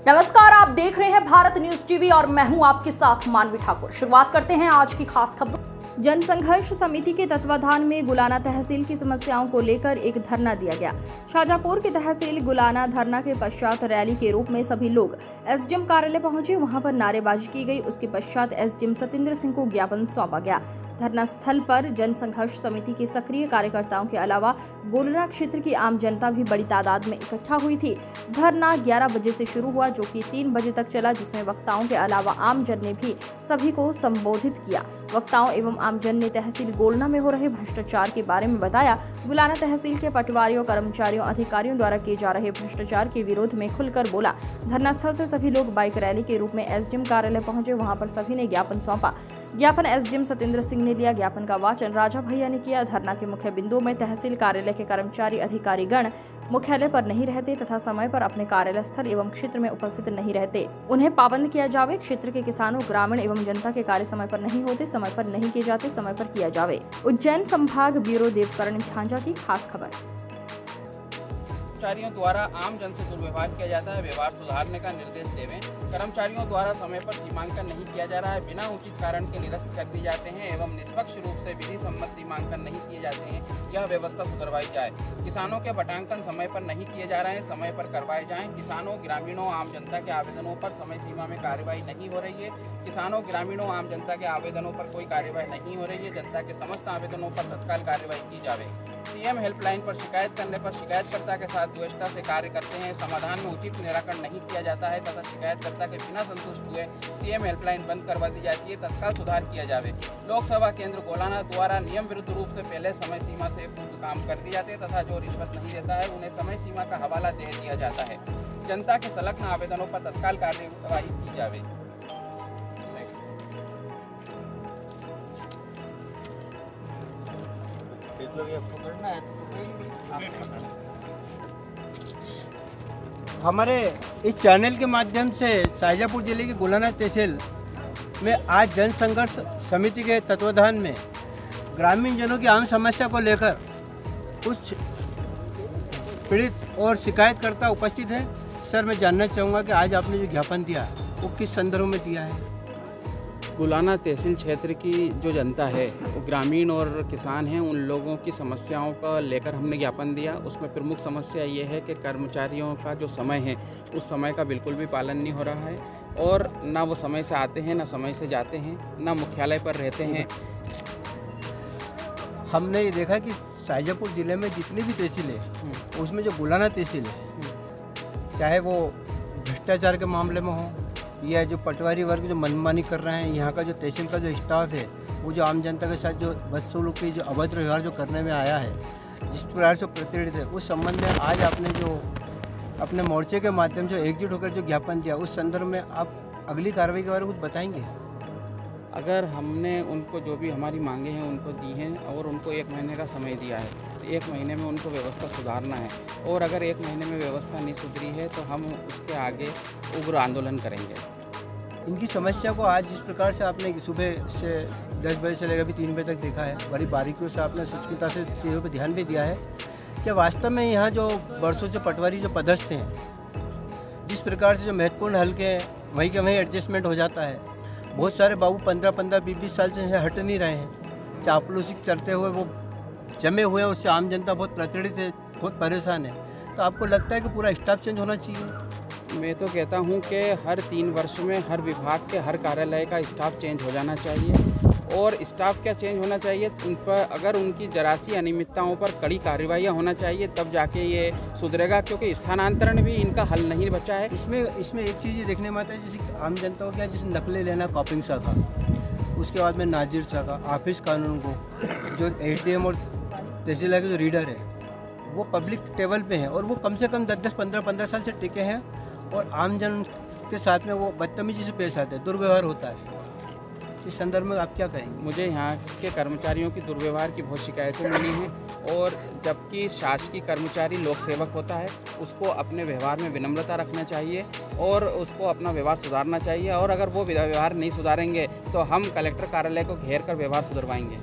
नमस्कार, आप देख रहे हैं भारत न्यूज टीवी और मैं हूं आपके साथ मानवी ठाकुर। शुरुआत करते हैं आज की खास खबर। जन संघर्ष समिति के तत्वाधान में गुलाना तहसील की समस्याओं को लेकर एक धरना दिया गया। शाजापुर की तहसील गुलाना धरना के पश्चात रैली के रूप में सभी लोग एसडीएम कार्यालय पहुंचे। वहां पर नारेबाजी की गई। उसके पश्चात एसडीएम सतेंद्र सिंह को ज्ञापन सौंपा गया। धरना स्थल पर जन संघर्ष समिति के सक्रिय कार्यकर्ताओं के अलावा गोलना क्षेत्र की आम जनता भी बड़ी तादाद में इकट्ठा हुई थी। धरना 11 बजे से शुरू हुआ, जो कि 3 बजे तक चला, जिसमें वक्ताओं के अलावा आमजन ने भी सभी को संबोधित किया। वक्ताओं एवं आमजन ने तहसील गोलना में हो रहे भ्रष्टाचार के बारे में बताया। गुलाना तहसील के पटवारियों, कर्मचारियों, अधिकारियों द्वारा किए जा रहे भ्रष्टाचार के विरोध में खुलकर बोला। धरना स्थल से सभी लोग बाइक रैली के रूप में एसडीएम कार्यालय पहुंचे। वहां पर सभी ने ज्ञापन सौंपा। ज्ञापन एसडीएम सतेंद्र सिंह ने लिया। ज्ञापन का वाचन राजा भैया ने किया। धरना के मुख्य बिंदुओं में तहसील कार्यालय के कर्मचारी, अधिकारीगण मुख्यालय पर नहीं रहते तथा समय पर अपने कार्यालय स्थल एवं क्षेत्र में उपस्थित नहीं रहते, उन्हें पाबंद किया जावे। क्षेत्र के किसानों, ग्रामीण एवं जनता के कार्य समय पर नहीं होते, समय पर नहीं किए जाते, समय पर किया जावे। उज्जैन संभाग ब्यूरो देवकरण झांझा की खास खबर। कर्मचारियों द्वारा आम जन से दुर्व्यवहार किया जाता है। व्यवहार सुधारने का निर्देश देवें। कर्मचारियों द्वारा समय पर सीमांकन नहीं किया जा रहा है। बिना उचित कारण के निरस्त कर दिए जाते हैं एवं निष्पक्ष रूप से विधि सम्मत सीमांकन नहीं किए जाते हैं। यह व्यवस्था सुधरवाई जाए। किसानों के पटांकन समय पर नहीं किए जा रहे हैं, समय पर करवाए जाएं। किसानों, ग्रामीणों, आम जनता के आवेदनों पर समय सीमा में कार्रवाई नहीं हो रही है। किसानों, ग्रामीणों, आम जनता के आवेदनों पर कोई कार्रवाई नहीं हो रही है। जनता के समस्त आवेदनों पर तत्काल कार्रवाई की जाए। सीएम हेल्पलाइन पर शिकायत करने पर शिकायतकर्ता के साथ द्वेषता से कार्य करते हैं। समाधान में उचित निराकरण नहीं किया जाता है तथा शिकायतकर्ता के बिना संतुष्ट हुए सीएम हेल्पलाइन बंद करवा दी जाती है। तत्काल सुधार किया जाए। लोकसभा केंद्र गोलाना द्वारा नियम विरुद्ध रूप से पहले समय सीमा से पूर्व काम कर दिए जाते तथा जो रिश्वत नहीं देता है उन्हें समय सीमा का हवाला दे दिया जाता है। जनता के संलग्न आवेदनों पर तत्काल कार्यवाही की जाए। हमारे इस चैनल के माध्यम से शाजापुर जिले की गुलाना तहसील में आज जन संघर्ष समिति के तत्वाधान में ग्रामीण जनों की आम समस्या को लेकर कुछ पीड़ित और शिकायतकर्ता उपस्थित हैं। सर, मैं जानना चाहूँगा कि आज आपने जो ज्ञापन दिया वो किस संदर्भ में दिया है? गुलाना तहसील क्षेत्र की जो जनता है वो ग्रामीण और किसान हैं, उन लोगों की समस्याओं का लेकर हमने ज्ञापन दिया। उसमें प्रमुख समस्या ये है कि कर्मचारियों का जो समय है उस समय का बिल्कुल भी पालन नहीं हो रहा है और ना वो समय से आते हैं, ना समय से जाते हैं, ना मुख्यालय पर रहते हैं। हमने ये देखा कि शाजापुर ज़िले में जितनी भी तहसील है उसमें जो गुलाना तहसील है, चाहे वो भ्रष्टाचार के मामले में हो या जो पटवारी वर्ग जो मनमानी कर रहे हैं, यहाँ का जो तहसील का जो स्टाफ है वो जो आम जनता के साथ जो बदसलूकी, जो अभद्र व्यवहार जो करने में आया है, जिस प्रकार से प्रतिनिधित है, उस संबंध में आज आपने जो अपने मोर्चे के माध्यम से एकजुट होकर जो ज्ञापन दिया, उस संदर्भ में आप अगली कार्रवाई के बारे में कुछ बताएंगे? अगर हमने उनको जो भी हमारी मांगे हैं उनको दी हैं और उनको 1 महीने का समय दिया है, तो 1 महीने में उनको व्यवस्था सुधारना है और अगर 1 महीने में व्यवस्था नहीं सुधरी है तो हम उसके आगे उग्र आंदोलन करेंगे। इनकी समस्या को आज जिस प्रकार से आपने सुबह से 10 बजे से लेकर भी 3 बजे तक देखा है, बड़ी बारीकियों से आपने सूक्ष्मता से चीज़ों पर ध्यान भी दिया है, क्या वास्तव में यहाँ जो वर्षों से पटवारी जो पदस्थ हैं, जिस प्रकार से जो महत्वपूर्ण हल्के हैं वहीं के वहीं एडजस्टमेंट हो जाता है। बहुत सारे बाबू 15-15, 20-20 साल से हट नहीं रहे हैं, चापलूसी करते हुए वो जमे हुए हैं। उससे आम जनता बहुत प्रताड़ित है, बहुत परेशान है। तो आपको लगता है कि पूरा स्टाफ चेंज होना चाहिए? मैं तो कहता हूं कि हर 3 वर्ष में हर विभाग के हर कार्यालय का स्टाफ चेंज हो जाना चाहिए और स्टाफ क्या चेंज होना चाहिए, उन पर अगर उनकी जरासी अनियमितताओं पर कड़ी कार्रवाइयाँ होना चाहिए, तब जाके ये सुधरेगा, क्योंकि स्थानांतरण भी इनका हल नहीं बचा है। इसमें एक चीज़ ये देखने में आता है, जैसे आम जनता को क्या, जैसे नकलें लेना, कॉपिंग शाखा, उसके बाद में नाजिर शाखा, ऑफिस कानून को, जो एसडीएम और तहसील के जो रीडर है वो पब्लिक टेबल पे हैं और वो कम से कम 10-10, 15-15 साल से टिके हैं और आम जन के साथ में वो बदतमीजी से पेश आते हैं, दुर्व्यवहार होता है। इस संदर्भ में आप क्या कहेंगे? मुझे यहाँ के कर्मचारियों की दुर्व्यवहार की बहुत शिकायतें मिली हैं और जबकि शासकीय कर्मचारी लोक सेवक होता है, उसको अपने व्यवहार में विनम्रता रखना चाहिए और उसको अपना व्यवहार सुधारना चाहिए और अगर वो व्यवहार नहीं सुधारेंगे तो हम कलेक्टर कार्यालय को घेर कर व्यवहार सुधरवाएंगे।